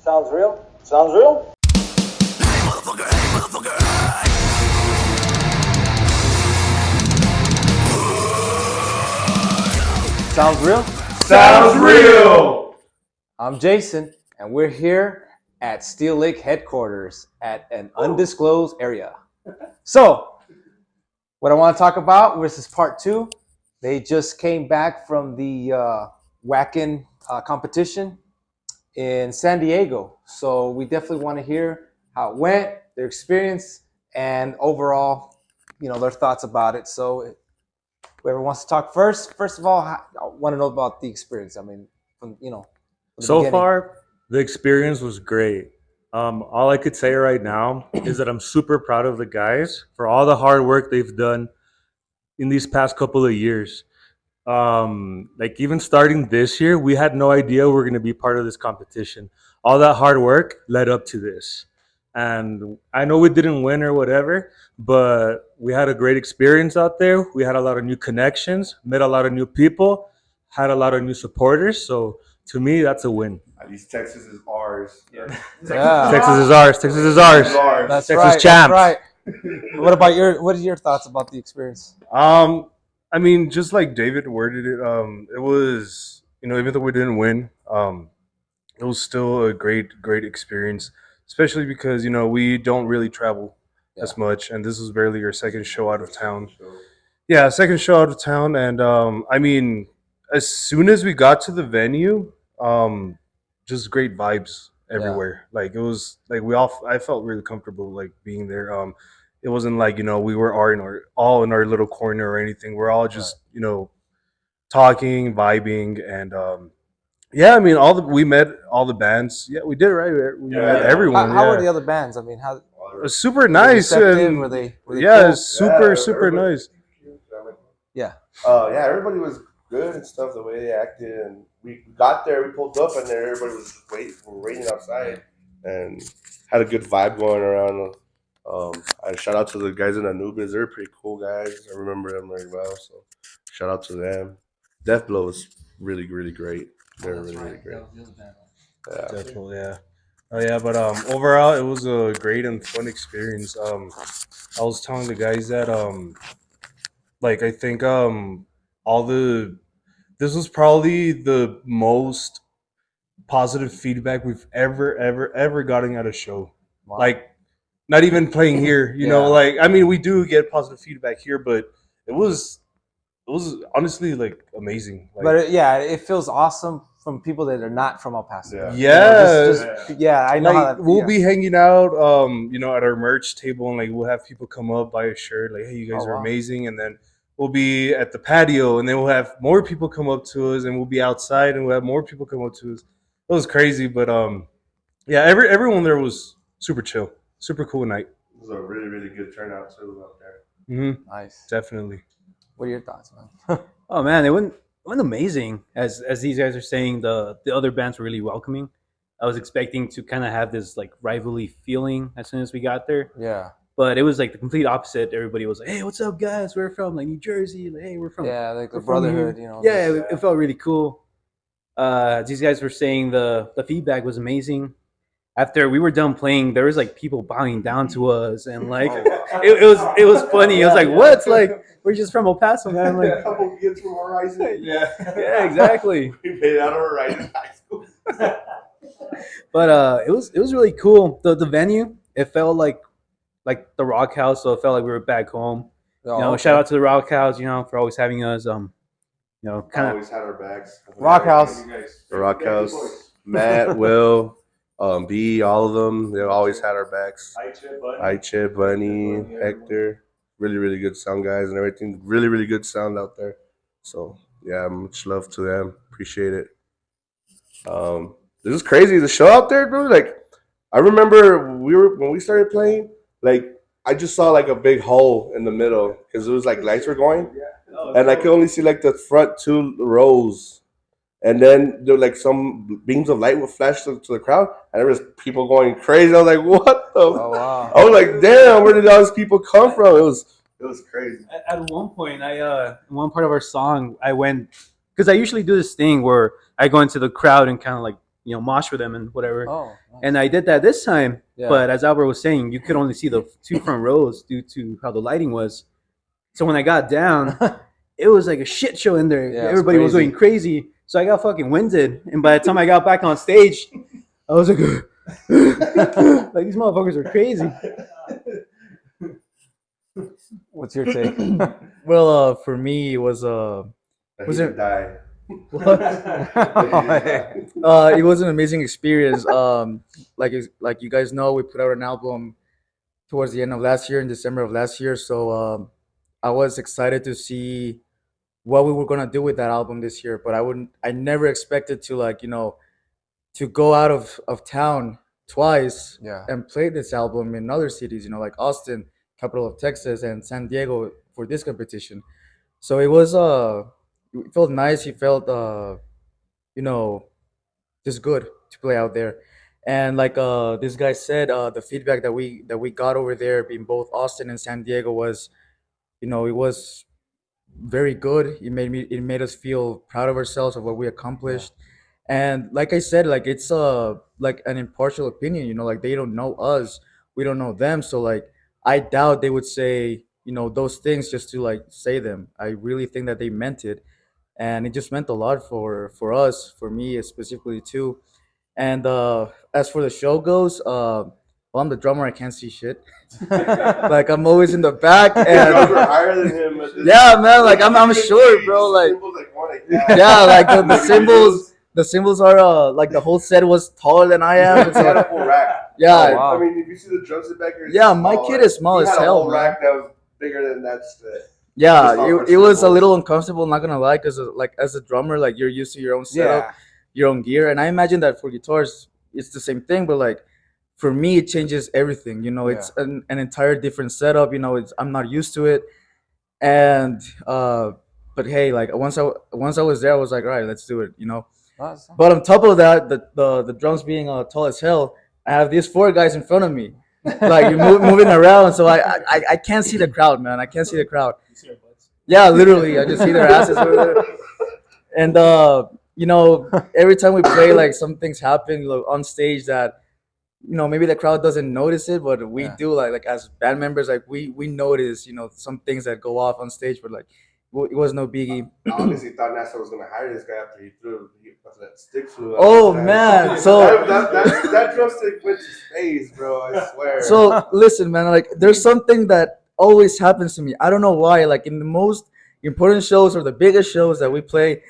Sounds real? Sounds real? Sounds real? Sounds real! I'm Jason, and we're here at Steellake headquarters at an undisclosed area. So, what I want to talk about, this is part 2. They just came back from the Wacken competition in San Diego. So we definitely want to hear how it went, their experience, and overall, their thoughts about it. So whoever wants to talk first of all, I want to know about the experience. I mean, from the So beginning. far, the experience was great. All I could say right now is that I'm super proud of the guys for all the hard work they've done in these past couple of years. Like even starting this year, we had no idea we were going to be part of this competition. All that hard work led up to this. And I know we didn't win or whatever, but we had a great experience out there. We had a lot of new connections, met a lot of new people, had a lot of new supporters. So to me, that's a win. At least Texas is ours. Yeah. Texas is ours. Texas is ours. That's Texas right. champs. That's right. What are your thoughts about the experience? I mean, just like David worded it, it was, even though we didn't win, it was still a great experience, especially because, we don't really travel as much. And this was barely our second show out of town. Yeah, second show out of town. And, I mean, as soon as we got to the venue, just great vibes everywhere. Like it was like I felt really comfortable like being there. It wasn't like, we were all in our little corner or anything. We're all just, talking, vibing, and I mean we met all the bands. Yeah, we did, right? We met everyone. How were the other bands? I mean, how It was super nice. And were they yeah, cool? super nice. Yeah. Yeah, everybody was good and stuff, the way they acted. And we got there, we pulled up, and then everybody was just waiting outside and had a good vibe going around. I shout out to the guys in Anubis. They're pretty cool guys. I remember them very well, so shout out to them. Death Blow was really great. They're really great. Yeah. Definitely, yeah. Oh yeah, but overall it was a great and fun experience. I was telling the guys that like I think this was probably the most positive feedback we've ever gotten at a show. Wow. Like not even playing here, like I mean we do get positive feedback here, but it was honestly like amazing. Like, But it feels awesome from people that are not from El Paso. Yeah. I know like, how that. We'll be hanging out, at our merch table, and like we'll have people come up, buy a shirt, like, hey, you guys are amazing, and then we'll be at the patio, and then we'll have more people come up to us, and we'll be outside, and we'll have more people come up to us. It was crazy, but everyone there was super chill, super cool night. It was a really good turnout too out there. Mm-hmm. Nice. Definitely. What are your thoughts, man? Oh man, it went amazing. As these guys are saying, the other bands were really welcoming. I was expecting to kind of have this like rivalry feeling as soon as we got there. Yeah. But it was like the complete opposite. Everybody was like, "Hey, what's up, guys? We're from like New Jersey. Like, hey, we're from like the we're from brotherhood, here." It felt really cool. These guys were saying the feedback was amazing. After we were done playing, there was like people bowing down to us, and like it was funny. It was like, what? Like we're just from El Paso, man. Like a couple kids from Horizon. yeah, exactly. We made it out of Horizon High School. But it was really cool. The venue, it felt like the Rock House, so it felt like we were back home. Shout out to the Rock House, for always having us. Kind of Always had our backs. Rock House. The Rock House. Matt, Will, B, all of them. They always had our backs. Chip, Bunny, Hector. Really good sound guys and everything. Really good sound out there. So yeah, much love to them. Appreciate it. This is crazy. The show out there, bro. Like I remember when we started playing. Like I just saw like a big hole in the middle because it was like lights were going, and I could only see like the front 2 rows, and then there were like some beams of light would flash to the crowd, and there was people going crazy. I was like, "What the?" Oh wow! I was like, "Damn, where did all these people come from?" It was crazy. At one point, in one part of our song, I went because I usually do this thing where I go into the crowd and kind of like mosh with them and whatever. Oh, nice. And I did that this time. Yeah. But as Albert was saying, you could only see the 2 front rows due to how the lighting was. So when I got down, it was like a shit show in there. Yeah, it's Everybody was crazy. going crazy. So I got fucking winded. And by the time I got back on stage, I was like, like these motherfuckers are crazy. What's your take? Well, for me, it was Was it- die? it was an amazing experience. Like you guys know, we put out an album towards the end of last year, in December of last year. So I was excited to see what we were gonna do with that album this year. But I never expected to to go out of town twice Yeah. and play this album in other cities. Like Austin, capital of Texas, and San Diego for this competition. So it was it felt nice. It felt you know just good to play out there. And like this guy said, the feedback that we got over there in both Austin and San Diego was, it was very good. It made us feel proud of ourselves of what we accomplished. And like I said, like it's like an impartial opinion, like they don't know us, we don't know them. So like I doubt they would say, those things just to like say them. I really think that they meant it, and it just meant a lot for us, for me specifically too. And as for the show goes, well, I'm the drummer. I can't see shit. Like I'm always in the back, Drums and were higher than him. At this yeah, point. man. Like I'm short, bro. Like Symbols, like, more like that. yeah, like the symbols. The symbols are like the whole set was taller than I am. He had a full rack. Yeah, Oh, wow. I mean, if you see the drum set back here, it's Yeah, my small. kid is small He as had a hell, whole man. rack that was bigger than that set. yeah. Just not It for was a symbols. little uncomfortable. Not gonna lie, because like as a drummer, like you're used to your own setup, Yeah. your own gear, and I imagine that for guitars it's the same thing. But like for me, it changes everything. It's an entire different setup. I'm not used to it, and but hey, like once I was there, I was like, all right, let's do it. Nice. But on top of that, the drums being tall as hell, I have these 4 guys in front of me, like you're moving around, so I can't see the crowd, man. I can't see the crowd. Yeah, literally, I just see their asses over there. And every time we play, like some things happen on stage that maybe the crowd doesn't notice it, but we Yeah. do. Like as band members, like we notice some things that go off on stage, but like it was no biggie. I honestly thought NASA was gonna hire this guy after after that stick flew out. Oh That- man, so. that drumstick went to space, bro. I swear. So listen, man. Like, there's something that always happens to me. I don't know why. Like in the most important shows or the biggest shows that we play,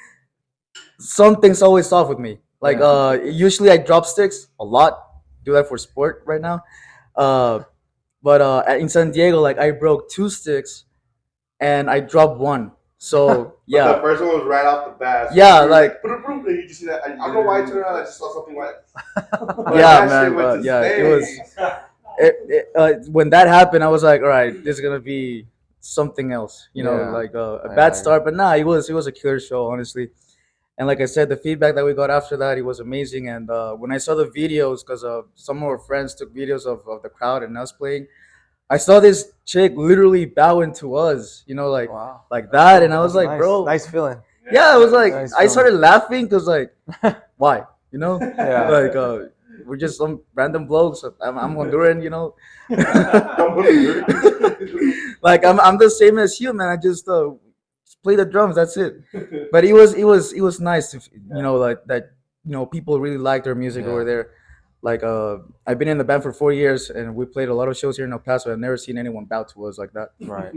something's always off with me. Like, usually I drop sticks a lot. Do that for sport right now. But in San Diego, like I broke 2 sticks, and I dropped 1. So But yeah, the first one was right off the bat. So Yeah, you were like- boom, boom, and you just see that. I don't know why I turned around. I just saw something like. Yeah, man, yeah, it was- when that happened, I was like, all right, this is gonna be something else, Yeah. like a Yeah, bad yeah. start. But nah, it was a killer show, honestly. And like I said, the feedback that we got after that, it was amazing. And when I saw the videos, because some of our friends took videos of the crowd and us playing, I saw this chick literally bowing to us, like Wow. like that, and I was like, Nice. bro, Nice feeling. yeah, I was like, Nice I feeling. started laughing because like, why, Yeah. like we're just some random blokes. I'm Honduran, like I'm the same as you, man. I just play the drums. That's it. But it was nice to like that. People really liked our music Yeah. over there. Like I've been in the band for 4 years, and we played a lot of shows here in El Paso. I've never seen anyone bow to us like that. Right.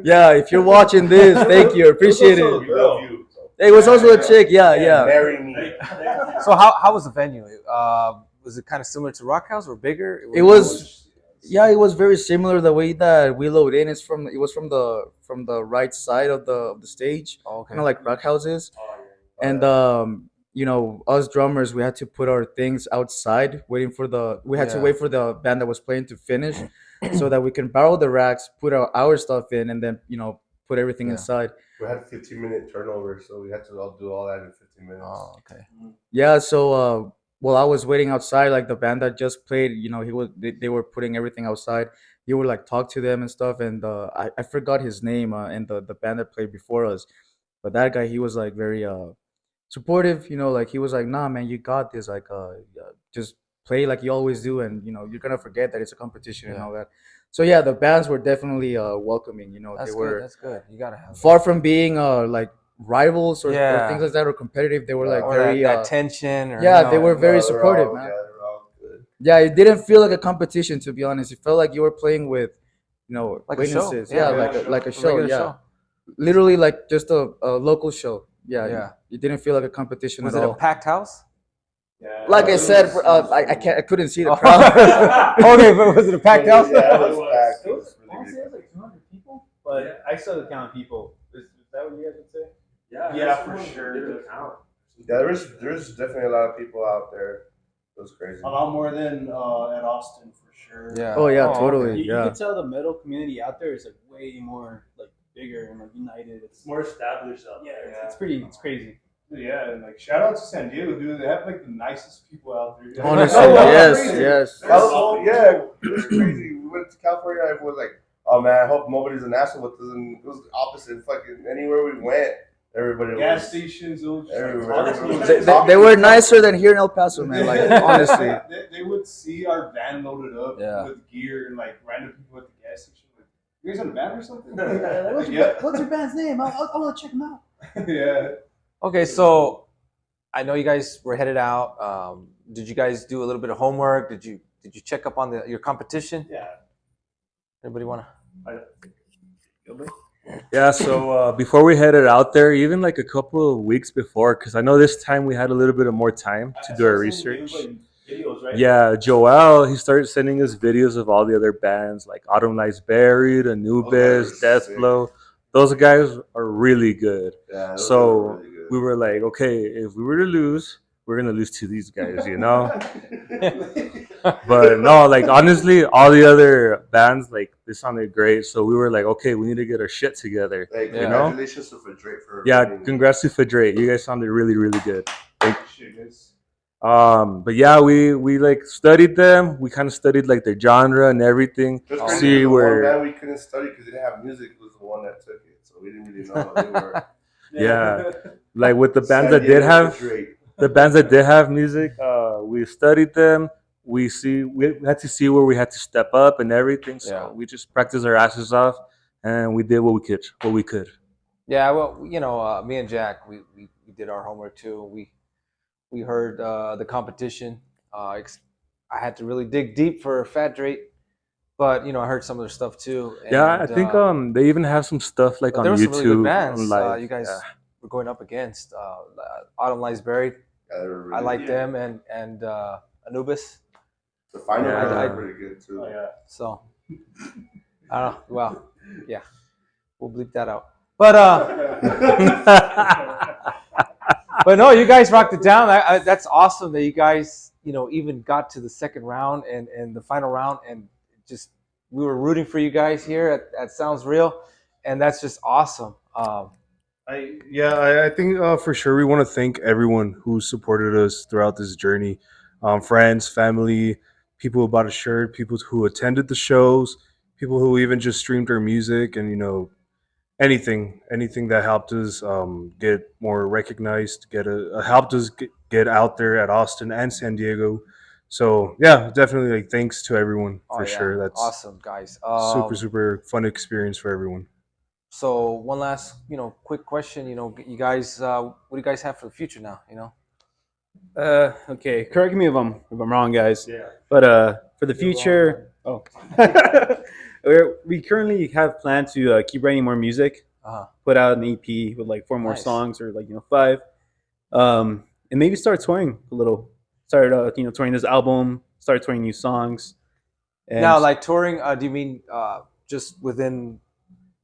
Yeah, if you're watching this, thank you, appreciate We it. love you. Hey, it was also a chick. Yeah. Marry me. So how was the venue? Was it kind of similar to Rock House or bigger? It was. Yeah, it was very similar. The way that we load in is it was from the right side of the stage, Oh, okay. kind of like rock houses. And us drummers, we had to put our things outside, we had to Yeah. wait for the band that was playing to finish, so that we can borrow the racks, put our stuff in, and then put everything Yeah. inside. We had a 15-minute turnover, so we had to all do all that in 15 minutes. Oh, okay. Yeah, so while I was waiting outside, like the band that just played, they were putting everything outside. He would like talk to them and stuff, and I forgot his name, and the band that played before us, but that guy, he was like very supportive. You know, like he was like, "Nah, man, you got this. Like, just play like you always do, and you know, you're gonna forget that it's a competition and Yeah. all that." So yeah, the bands were definitely welcoming. You know, That's they good. were That's good. You gotta have far from being like rivals or Yeah. things like that or competitive. They were like or very that tension. Or, yeah, you they know, were very No, they're supportive, all- man. Yeah, they're all good. Yeah, it didn't feel like a competition, to be honest. It felt like you were playing with, you know, like a show. acquaintances. Yeah, Like a a show. regular Yeah, show. literally like just a local show. Yeah, Yeah. it didn't feel like a competition Was at it a all. packed house? Like I said, I couldn't see the Oh. crowd. Okay, but was it a packed house? Yeah, it was packed. It was honestly, it was like 200 people, but I saw the count of people. Is that what you guys would say? Yeah, for sure. Yeah, there's definitely a lot of people out there. It was crazy. A lot more than at Austin for sure. Yeah. Oh yeah, okay. totally. You Yeah. can tell the metal community out there is like way more like bigger and like united. It's More established out yeah, there. it's pretty. It's crazy. Yeah, and like shout out to San Diego, dude. They have like the nicest people out there. Honestly, No, that's yes, crazy. yes. Yeah, it was crazy. We went to California. Everyone was like, "Oh man, I hope nobody's an asshole with us." And it was the opposite. Fucking anywhere we went, everybody Gas was. stations, it was just Everywhere. like, They were nicer than here in El Paso, man. Like honestly. they would see our van loaded up Yeah. with gear and like random people at the gas station. Like, you guys on a van or something? What's your band's name? I want to check them out. Yeah. Okay, so I know you guys were headed out. Did you guys do a little bit of homework? Did you check up on your competition? Yeah. Anybody want to? Yeah, so before we headed out there, even like a couple of weeks before, because I know this time we had a little bit of more time to do our research. Videos, right? Yeah, Joel, he started sending us videos of all the other bands like Autumn Lies Buried, Anubis, Those guys are Deathblow. Those guys are really good. Yeah, those So were really good. we were like, okay, if we were to lose, we're gonna lose to these guys, you know. But no, like honestly, all the other bands like they sounded great. So we were like, okay, we need to get our shit together. Hey, Yeah. congratulations to Drake for Yeah, winning. congrats to Fedre. You guys sounded really, really good. Shit, guys. But yeah, we like studied them. We kind of studied like their genre and everything. It was Oh. crazy See because the where- one band we couldn't study because they didn't have music was the one that took it, so we didn't really know they were. Yeah, like with the bands San that did Diego have Drake. the bands that did have music, we studied them. We had to see where we had to step up and everything. So Yeah. we just practiced our asses off, and we did what we could. What we could. Yeah, well, you know, me and Jack, we did our homework too. We heard the competition. I had to really dig deep for Fat Drake, but you know, I heard some of their stuff too. Yeah, I and, think they even have some stuff like but on there were some YouTube. really good bands on live. you guys Yeah. were going up against. Autumn Lies Buried. Yeah, they were really I like good. them, and Anubis. The final Yeah. ones I- were pretty good too. Oh, yeah. So I don't know. Well, yeah, we'll bleep that out. But but no, you guys rocked it down. That's awesome that you guys, you know, even got to the second round and the final round, and just we were rooting for you guys here at Sounds Real, and that's just awesome. I think for sure we want to thank everyone who supported us throughout this journey, friends, family, people who bought a shirt, people who attended the shows, people who even just streamed our music, and you know, anything that helped us get more recognized, helped us get out there at Austin and San Diego. So yeah, definitely like thanks to everyone for sure. That's awesome, guys. super fun experience for everyone. So one last, you know, quick question. You know, you guys, what do you guys have for the future now? You know. Okay, correct me if I'm wrong, guys. Yeah. But for the future, we currently have planned to keep writing more music. Uh-huh. Put out an EP with like 4 more Nice. songs, or like 5, and maybe start touring a little. Start touring this album. Start touring new songs. And Now, like touring, do you mean just within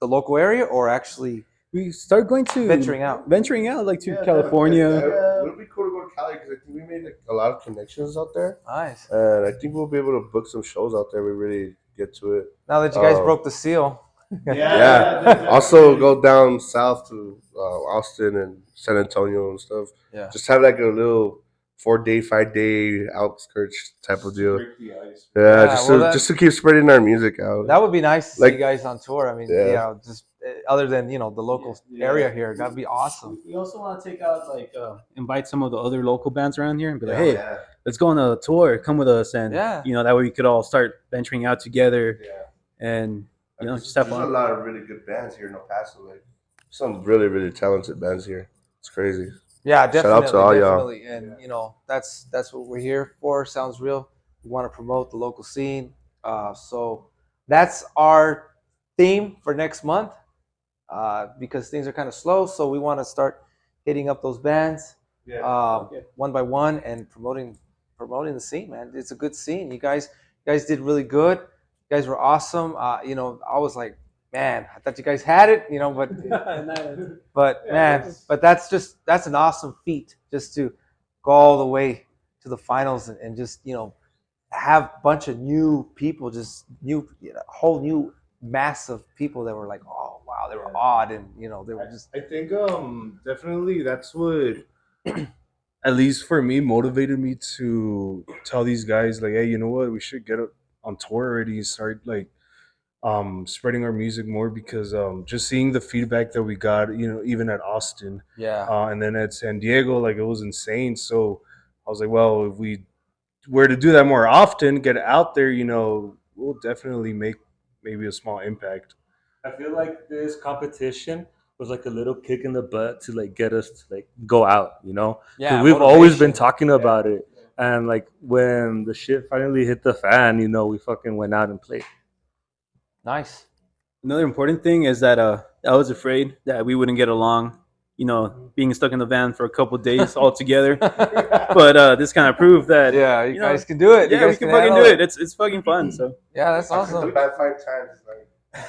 the local area, or actually we start going to venturing out? venturing out like to Yeah, California. It would be cool to go to Cali because I think we made like, a lot of connections out there, Nice. and I think we'll be able to book some shows out there. We really get to it. Now that you guys Oh. broke the seal, Yeah. Also, go down south to Austin and San Antonio and stuff. yeah, Just have like a little 4-day, 5-day outskirts type of deal. Break the ice. Yeah, Yeah, well, just to keep spreading our music out. That would be nice to see Like- you guys on tour. I mean, Yeah. just other than the local area here, that'd be awesome. We also want to take out invite some of the other local bands around here and be like, Yeah, hey, yeah. let's go on a tour. Come with us, and Yeah. that way we could all start venturing out together and just have There's a fun. lot of really good bands here in El Paso. Like some really, really talented bands here. It's crazy. Yeah, Shout definitely, out to all y'all. definitely, and that's what we're here for. Sounds real. We want to promote the local scene. So that's our theme for next month. Because things are kind of slow, so we want to start hitting up those bands one by one and promoting the scene, man. It's a good scene. You guys did really good. You guys were awesome. I was like, man, I thought you guys had it, but that's an awesome feat just to go all the way to the finals and just have a bunch of new people, just whole new mass of people that were like, oh wow, they were odd, and they were just. I think definitely that's what at least for me motivated me to tell these guys like, hey, you know what, we should get on tour already and start like spreading our music more, because just seeing the feedback that we got, even at Austin, and then at San Diego, like it was insane. So I was like, well, if we were to do that more often, get out there, we'll definitely make maybe a small impact. I feel like this competition was like a little kick in the butt to like get us to like go out, 'Cause we've always been talking about it, and like when the shit finally hit the fan, we fucking went out and played. Nice. Another important thing is that I was afraid that we wouldn't get along, being stuck in the van for a couple days all together. But this kind of proved that You guys can do it. You yeah, we guys can fucking do it. It's fucking fun. So Yeah, that's awesome. About 5 times.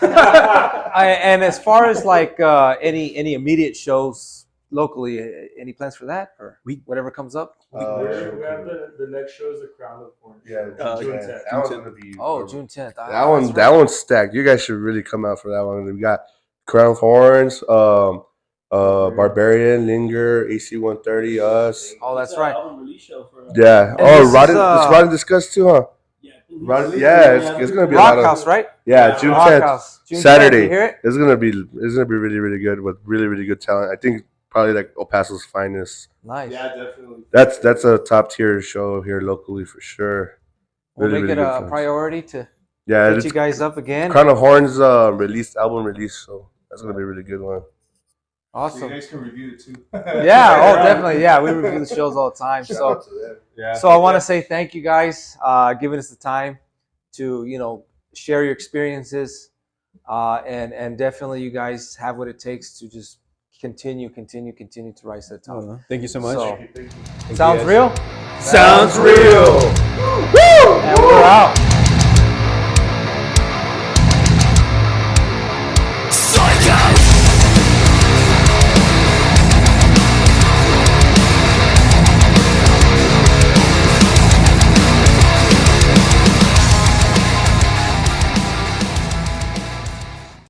And as far as like any immediate shows locally, any plans for that, or whatever comes up? We have the next show is the Crown of Orange. Yeah, June June 10th. 10th. That one's gonna be. June 10th. That one's stacked. You guys should really come out for that one. We got Crown of Horns, Barbarian, Linger, AC 130, us. Oh, that's right. Yeah. And this is, Rod and Discuss too, huh? It's gonna be a lot Rock of. House, right? Yeah, June Rock 10th, House. June 10th, Saturday. you hear it? It's gonna be really, really good with really, really good talent. I think probably like El Paso's finest. Nice. Yeah, definitely. That's a top tier show here locally for sure. We'll Really, make really it good a fans. priority to Yeah, get it's you guys up again. Crown of Horns album release, so that's gonna be a really good one. So you Awesome. guys can review it too. Yeah. Oh, definitely. Yeah, we review the shows all the time. So I want to say thank you guys giving us the time to share your experiences, and definitely you guys have what it takes to just continue to rise to the top. thank you so much. So, Thank you. sounds real. Sounds real. And we're out.